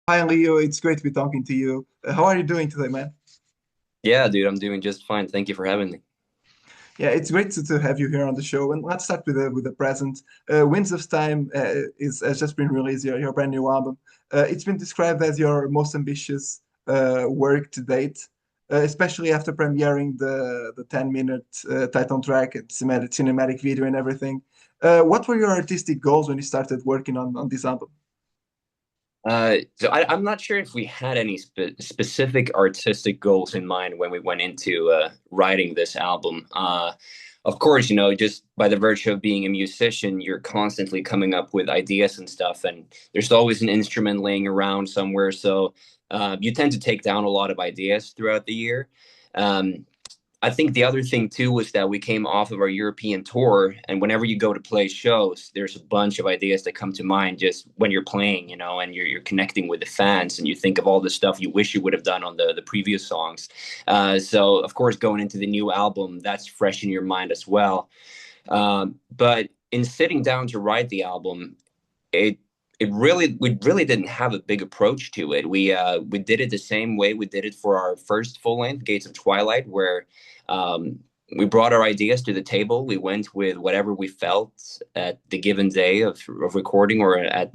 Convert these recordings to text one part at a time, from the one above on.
Hi, Leo. It's great to be talking to you. How are you doing today, man? Yeah, dude, I'm doing just fine. Thank you for having me. Yeah, it's great to have you here on the show. And let's start with the present. Winds of Time has just been released, your brand new album. It's been described as your most ambitious work to date, especially after premiering the 10-minute title track, and cinematic video, and everything. What were your artistic goals when you started working on this album? I'm not sure if we had any specific artistic goals in mind when we went into writing this album. Of course, just by the virtue of being a musician, you're constantly coming up with ideas and stuff, and there's always an instrument laying around somewhere. So you tend to take down a lot of ideas throughout the year. Um, I think the other thing too was that we came off of our European tour, and whenever you go to play shows, there's a bunch of ideas that come to mind just when you're playing, and you're connecting with the fans, and you think of all the stuff you wish you would have done on the previous songs. So of course, going into the new album, that's fresh in your mind as well. But in sitting down to write the album, it we really didn't have a big approach to it. We did it the same way we did it for our first full length, Gates of Twilight, where um, we brought our ideas to the table. We went with whatever we felt at the given day of recording or at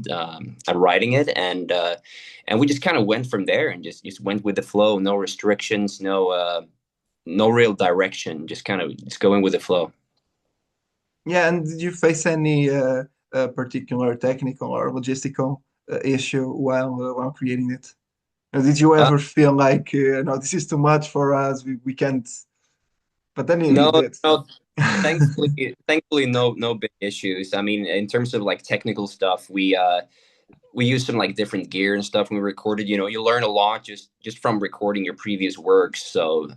writing it, and we just kind of went from there and just went with the flow. No restrictions, no real direction. Just kind of just going with the flow. Yeah, and did you face any particular technical or logistical issue while creating it? Did you Uh, ever feel like, no, this is too much for us, we can't, but then you no, did, no. so. Thankfully, no big issues. I mean, in terms of like technical stuff, we used some like different gear and stuff when we recorded. You learn a lot just from recording your previous works. So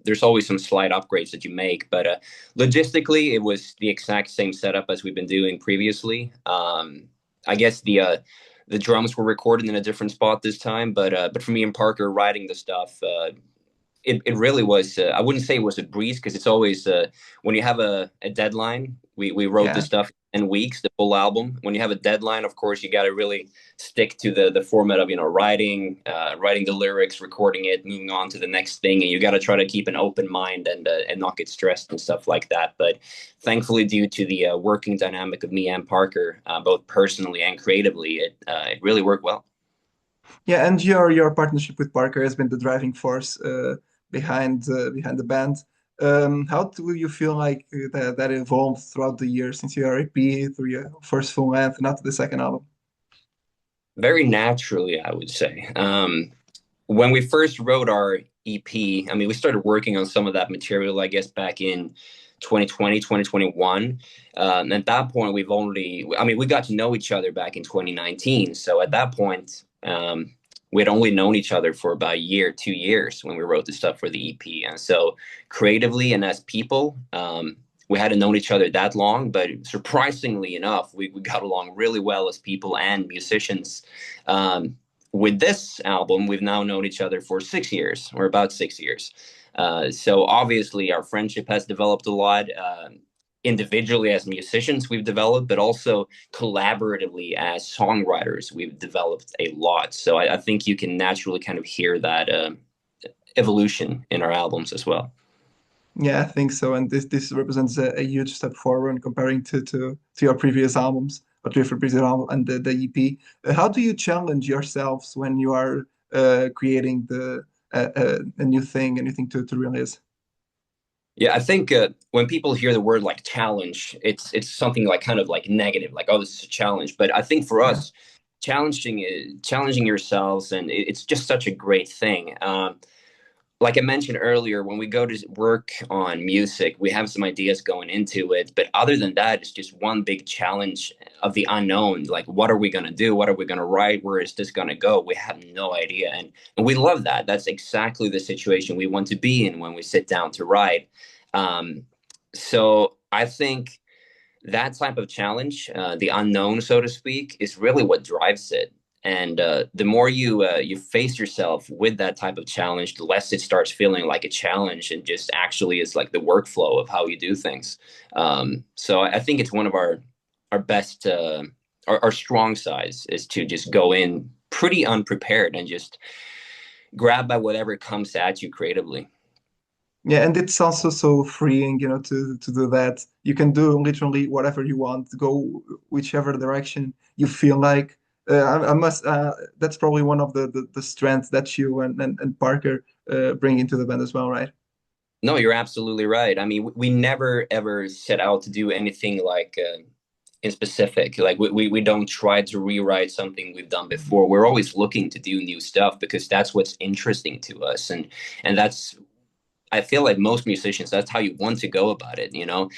there's always some slight upgrades that you make, but logistically, it was the exact same setup as we've been doing previously. I guess the drums were recorded in a different spot this time, but for me and Parker writing the stuff, it really was. I wouldn't say it was a breeze because it's always when you have a deadline. We wrote this Yeah. stuff in weeks, the full album. When you have a deadline, of course, you got to really stick to the format of writing the lyrics, recording it, moving on to the next thing, and you got to try to keep an open mind and not get stressed and stuff like that. But thankfully, due to the working dynamic of me and Parker, both personally and creatively, it really worked well. Yeah, and your partnership with Parker has been the driving force behind the band. How do you feel like that evolved throughout the years since your EP through your first full length, not the second album? Very naturally, I would say. When we first wrote our EP, I mean, we started working on some of that material, I guess, back in 2020, 2021. And at that point, I mean, we got to know each other back in 2019. So at that point, we'd only known each other for about a year, 2 years when we wrote the stuff for the EP. And so creatively and as people, we hadn't known each other that long, but surprisingly enough, we got along really well as people and musicians. With this album, we've now known each other for 6 years, or about 6 years. So obviously, our friendship has developed a lot. Individually, as musicians, we've developed, but also collaboratively as songwriters, we've developed a lot. So I think you can naturally kind of hear that evolution in our albums as well. Yeah, I think so. And this represents a huge step forward in comparing to your previous albums or to your previous album and the EP. How do you challenge yourselves when you are creating a new thing to release? Yeah, I think when people hear the word like challenge, it's something like kind of like negative, like oh, this is a challenge. But I think for Yeah. us, challenging yourselves, and it's just such a great thing. Like I mentioned earlier, when we go to work on music, we have some ideas going into it. But other than that, it's just one big challenge of the unknown. Like, what are we going to do? What are we going to write? Where is this going to go? We have no idea. And we love that. That's exactly the situation we want to be in when we sit down to write. Um, so I think that type of challenge, the unknown, so to speak, is really what drives it. And the more you face yourself with that type of challenge, the less it starts feeling like a challenge and just actually is like the workflow of how you do things. So I think it's one of our best our strong sides is to just go in pretty unprepared and just grabbed by whatever comes at you creatively. Yeah, and it's also so freeing, to do that. You can do literally whatever you want, go whichever direction you feel like. I must. That's probably one of the strengths that you and Parker bring into the band as well, right? No, you're absolutely right. I mean, we never ever set out to do anything like in specific. Like we don't try to rewrite something we've done before. We're always looking to do new stuff because that's what's interesting to us, and that's I feel like most musicians, that's how you want to go about it, you know?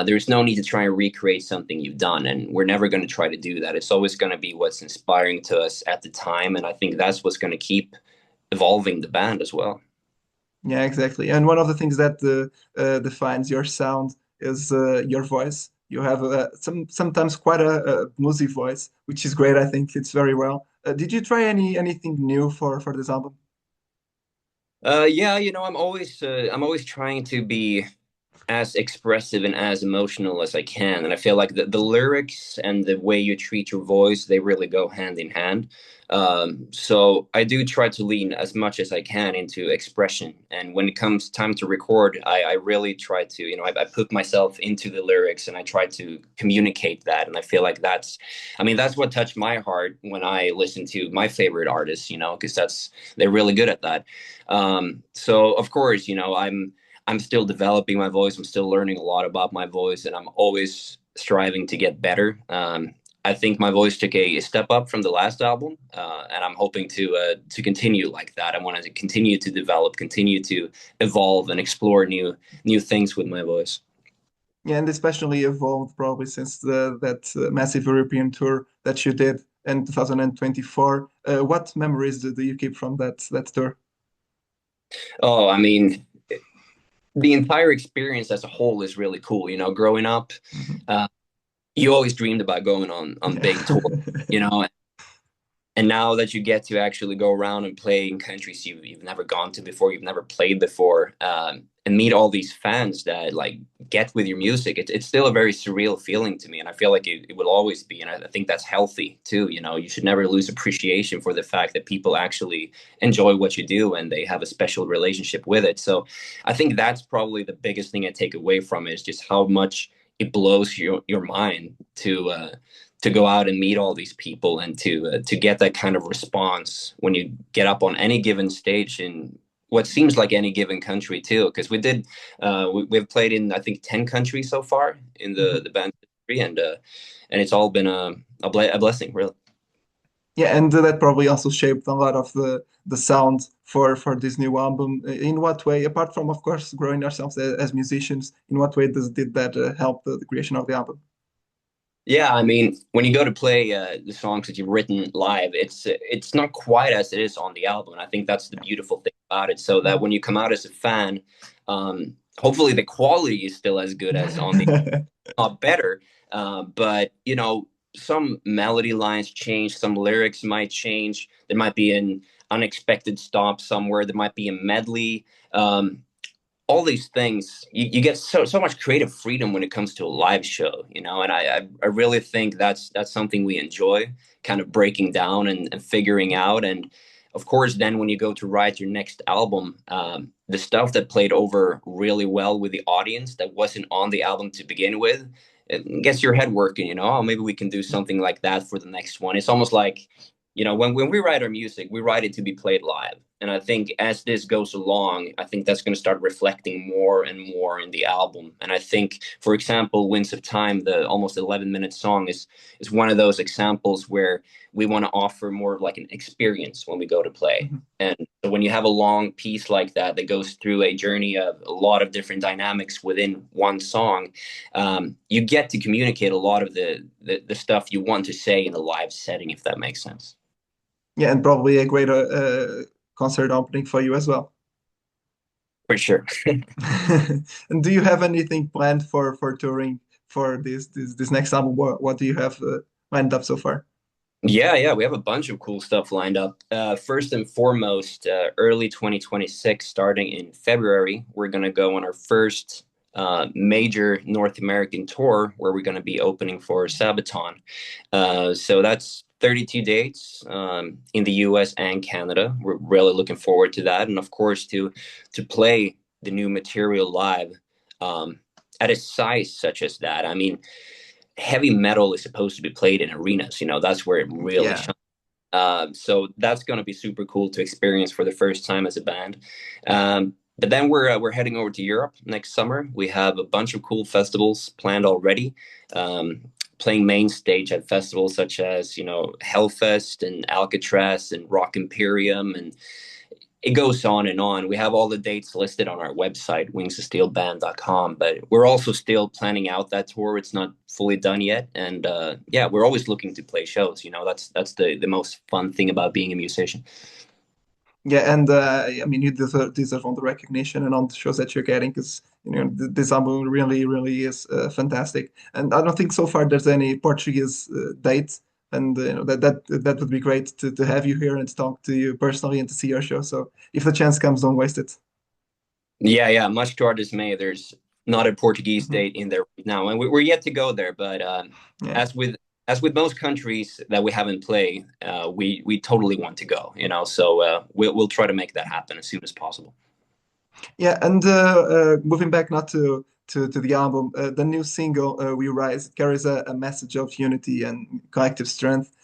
There's no need to try and recreate something you've done, and we're never going to try to do that. It's always going to be what's inspiring to us at the time, and I think that's what's going to keep evolving the band as well. Yeah, exactly. And one of the things that defines your sound is your voice. You have sometimes quite a bluesy voice, which is great. I think it's very well. Did you try anything new for this album? Yeah, I'm always trying to be as expressive and as emotional as I can. And I feel like the lyrics and the way you treat your voice, they really go hand in hand. So I do try to lean as much as I can into expression. And when it comes time to record, I really try to, I put myself into the lyrics and I try to communicate that. And I feel like that's what touched my heart when I listen to my favorite artists, because they're really good at that. So of course, I'm still developing my voice. I'm still learning a lot about my voice, and I'm always striving to get better. I think my voice took a step up from the last album, and I'm hoping to continue like that. I want to continue to develop, continue to evolve, and explore new things with my voice. Yeah, and especially evolved probably since that massive European tour that you did in 2024. What memories do you keep from that tour? Oh, I mean, the entire experience as a whole is really cool. Growing up, Mhm. uh, you always dreamed about going on big tours. Yeah. You know, and now that you get to actually go around and play in countries you've never gone to before, you've never played before, and meet all these fans that like get with your music, it's still a very surreal feeling to me, and I feel like it will always be, and I think that's healthy too. You should never lose appreciation for the fact that people actually enjoy what you do and they have a special relationship with it. So I think that's probably the biggest thing I take away from it, is just how much it blows your mind to go out and meet all these people and to get that kind of response when you get up on any given stage in what seems like any given country too, because we've played in I think 10 countries so far in Mhm. the band history, and it's all been a blessing, really. Yeah, and that probably also shaped a lot of the sound for this new album. In what way, apart from of course growing ourselves as musicians, in what way did that help the creation of the album? Yeah, I mean, when you go to play the songs that you've written live, it's not quite as it is on the album, and I think that's the beautiful thing about it. So that when you come out as a fan, hopefully the quality is still as good as on the, not better. But some melody lines change, some lyrics might change. There might be an unexpected stop somewhere. There might be a medley. All these things, you get so much creative freedom when it comes to a live show, and I really think that's something we enjoy, kind of breaking down and figuring out. And of course then when you go to write your next album, the stuff that played over really well with the audience that wasn't on the album to begin with, it gets your head working. Oh, maybe we can do something like that for the next one. It's almost like, when we write our music, we write it to be played live. And I think as this goes along, I think that's going to start reflecting more and more in the album. And I think, for example, Winds of Time, the almost 11-minute song, is one of those examples where we want to offer more like an experience when we go to play. Mhm. And so when you have a long piece like that that goes through a journey of a lot of different dynamics within one song, you get to communicate a lot of the stuff you want to say in a live setting, if that makes sense. Yeah, and probably a great concert opening for you as well. For sure. And do you have anything planned for touring for this next album? What do you have lined up so far? Yeah, we have a bunch of cool stuff lined up. First and foremost, early 2026, starting in February, we're going to go on our first major North American tour where we're going to be opening for Sabaton. So that's 32 dates in the US and Canada. We're really looking forward to that. And of course, to play the new material live at a size such as that. I mean, heavy metal is supposed to be played in arenas, that's where it really Yeah. shines. So that's going to be super cool to experience for the first time as a band. But then we're heading over to Europe next summer. We have a bunch of cool festivals planned already. Playing main stage at festivals such as Hellfest and Alcatraz and Rock Imperium, and it goes on and on. We have all the dates listed on our website, wingsofsteelband.com, but we're also still planning out that tour. It's not fully done yet. And yeah, we're always looking to play shows. That's the most fun thing about being a musician. Yeah, and I mean, you deserve all the recognition and all the shows that you're getting because this album really, really is fantastic. And I don't think so far there's any Portuguese date, and that would be great to have you here and to talk to you personally and to see your show. So if the chance comes, don't waste it. Yeah. Much to our dismay, there's not a Portuguese Hmm. date in there right now, and we're yet to go there. But Yeah. as with most countries that we haven't played, we totally want to go. So we'll try to make that happen as soon as possible. Yeah, and moving back not to the album, the new single "We Rise" carries a message of unity and collective strength.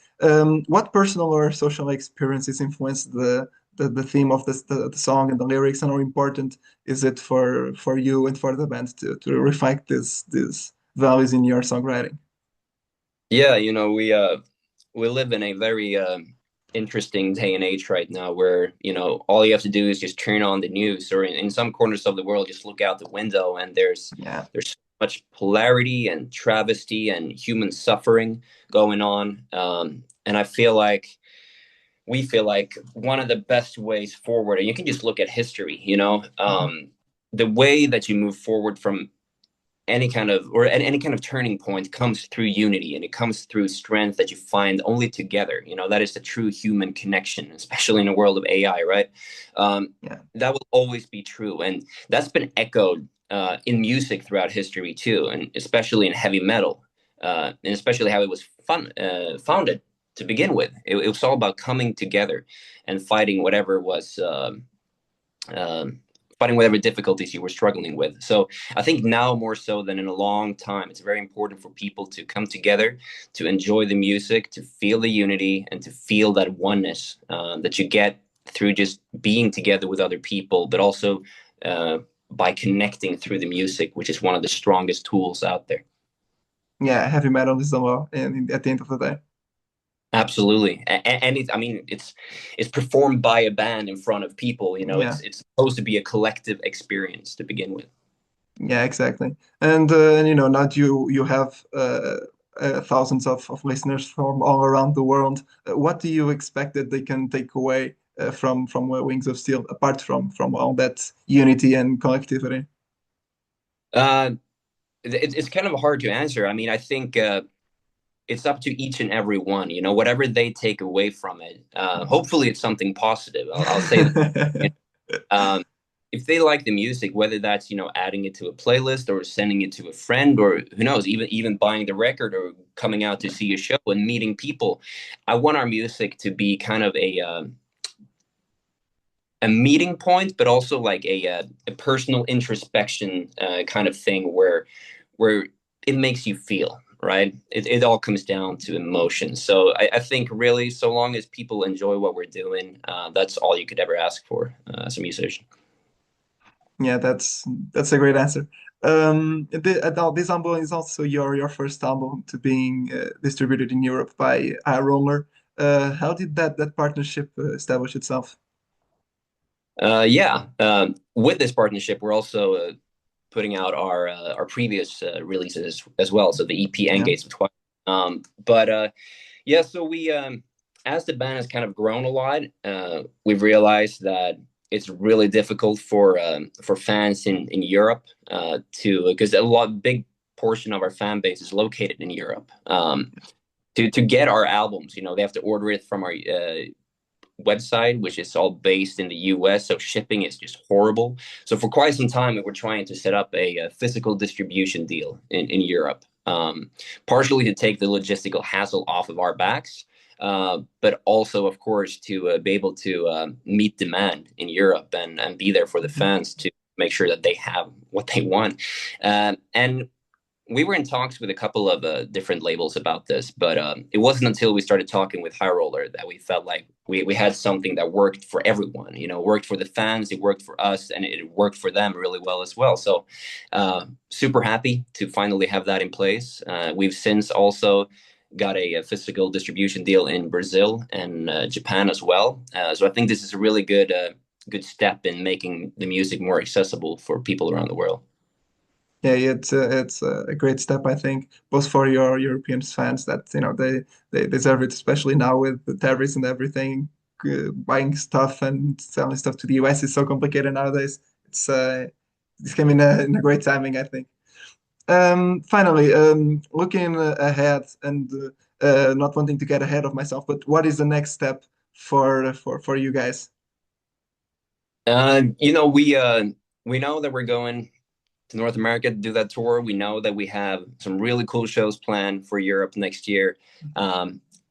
What personal or social experiences influenced the theme of the song and the lyrics, and how important is it for you and for the band to reflect these values in your songwriting? Yeah, we live in a very interesting day and age right now where all you have to do is just turn on the news, or in some corners of the world just look out the window, and Yeah. there's so much polarity and travesty and human suffering going on. And I feel like we feel like one of the best ways forward, and you can just look at history, Mhm. the way that you move forward from any kind of turning point comes through unity, and it comes through strength that you find only together. That is the true human connection, especially in a world of AI, right? Yeah. That will always be true, and that's been echoed in music throughout history too, and especially in heavy metal, and especially how it was founded to begin with. It was all about coming together and fighting whatever was um, fighting whatever difficulties you were struggling with. So I think now more so than in a long time, it's very important for people to come together, to enjoy the music, to feel the unity, and to feel that oneness that you get through just being together with other people, but also uh, by connecting through the music, which is one of the strongest tools out there. Yeah, heavy metal is the law, and at the end of the day. Absolutely, and I mean, it's performed by a band in front of people. Yeah. It's supposed to be a collective experience to begin with. Yeah, exactly. And now you have thousands of listeners from all around the world. What do you expect that they can take away from Wings of Steel, apart from all that unity and collectivity? Uh, it's kind of hard to answer. I mean, I think it's up to each and every one. Whatever they take away from it. Hopefully, it's something positive. I'll say that. Um, if they like the music, whether that's adding it to a playlist or sending it to a friend, or who knows, even buying the record or coming out to see a show and meeting people, I want our music to be kind of a meeting point, but also like a personal introspection kind of thing where it makes you feel right. It all comes down to emotion. So I think really, so long as people enjoy what we're doing, that's all you could ever ask for as a musician. Yeah, that's a great answer. Now this album is also your first album to being distributed in Europe by iRoller. How did that partnership establish itself? Yeah, with this partnership, we're also putting out our previous releases as well. So the EP and Yeah. Gates of Twilight. But yeah, so we as the band has kind of grown a lot, we've realized that it's really difficult for fans in Europe to because a lot big portion of our fan base is located in Europe. To get our albums, they have to order it from our website, which is all based in the US. So shipping is just horrible. So for quite some time, we were trying to set up a physical distribution deal in Europe, partially to take the logistical hassle off of our backs, but also, of course, to be able to meet demand in Europe and be there for the Mhm. fans to make sure that they have what they want. And we were in talks with a couple of different labels about this, but it wasn't until we started talking with High Roller that we felt like we had something that worked for everyone. You know, worked for the fans, it worked for us, and it worked for them really well as well. So, super happy to finally have that in place. We've since also got a physical distribution deal in Brazil and Japan as well. So I think this is a really good step in making the music more accessible for people around the world. Yeah, it's a great step, I think, both for your European fans that they deserve it, especially now with the tariffs and everything. Buying stuff and selling stuff to the US is so complicated nowadays. This came in a great timing, I think. Finally, looking ahead and not wanting to get ahead of myself, but what is the next step for you guys? You know, we know that we're going to North America to do that tour. We know that we have some really cool shows planned for Europe next year.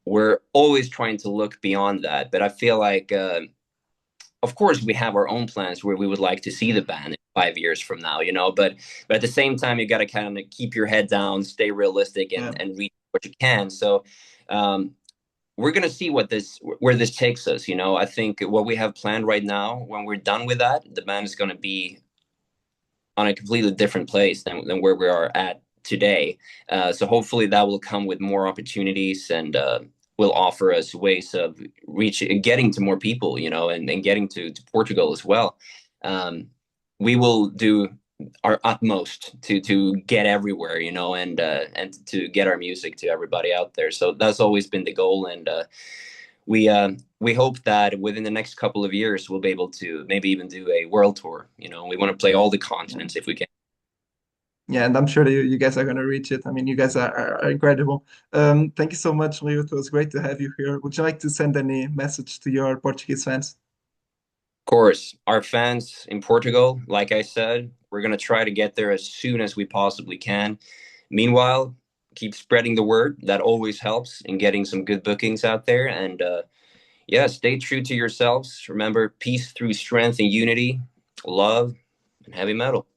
We're always trying to look beyond that, but I feel like, of course, we have our own plans where we would like to see the band in 5 years from now. You know, but at the same time, you got to kind of keep your head down, stay realistic, Yeah. and reach what you can. So. We're gonna see where this takes us. You know, I think what we have planned right now, when we're done with that, the band is gonna be on a completely different place than where we are at today. So hopefully that will come with more opportunities and will offer us ways of getting to more people, you know, and getting to Portugal as well. Um, we will do our utmost to get everywhere, you know, and to get our music to everybody out there. So that's always been the goal, and we hope that within the next couple of years we'll be able to maybe even do a world tour. You know, we want to play all the Yeah. continents if we can. Yeah, and I'm sure that you guys are going to reach it. I mean, you guys are incredible. Thank you so much, Leo. It was great to have you here. Would you like to send any message to your Portuguese fans? Of course, our fans in Portugal, like I said, we're going to try to get there as soon as we possibly can. Meanwhile, keep spreading the word. That always helps in getting some good bookings out there. And yeah, stay true to yourselves. Remember, peace through strength and unity, love, and heavy metal.